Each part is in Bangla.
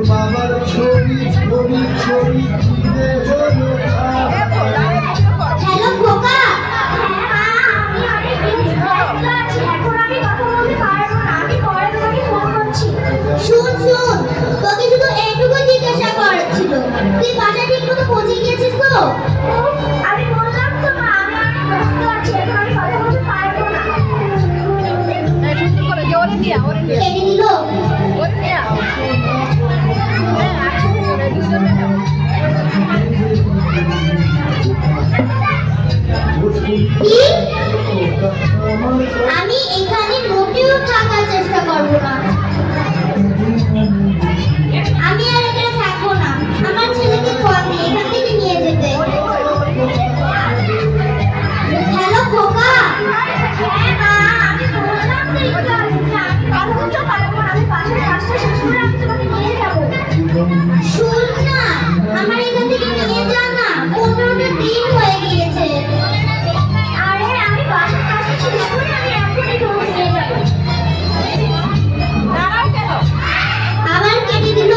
বাবার ছবি ছবি ছবি কিনে হলো হ্যালো খোকা। আমি অনেক ব্যস্ত আছি, এখন আমি কথা বলতে পারবো না, আমি পরে তোমাকে ফোন করছি। শুন তোকে শুধু এইটুকু জিজ্ঞাসা করার ছিল, তুই বাসায় ঠিক মতো পৌঁছে গিয়েছিস তো? আমি বললাম তো মা, আমি অনেক ব্যস্ত আছি, এখন আমি কথা বলতে পারবো না। কেটে দিল। আমি এখানে মোটেও থাকার চেষ্টা করব না, আমি আর এখানে থাকবো না। আমার ছেলেকে এখান থেকে নিয়ে যেতে। হ্যালো খোকা। হ্যাঁ মা, আমি বললাম তো একটু আগে যে আমি কথা বলতে পারবো না, আমি বাসার কাজটা শেষ করে আমি তোমাকে নিয়ে যাবো। শুন না, আমার এখান থেকে নিয়ে যা না, 15টা দিন হয়ে গিয়েছে। আরে আমি বাসার কাজটা শেষ করে আমি এখনই তোমাকে নিয়ে যাবো। আবার কেটে দিল।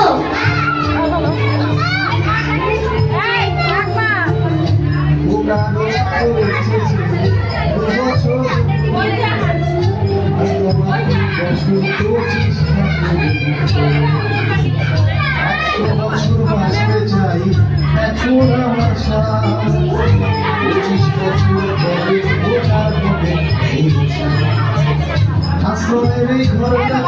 আশ্রমের এই ঘরটা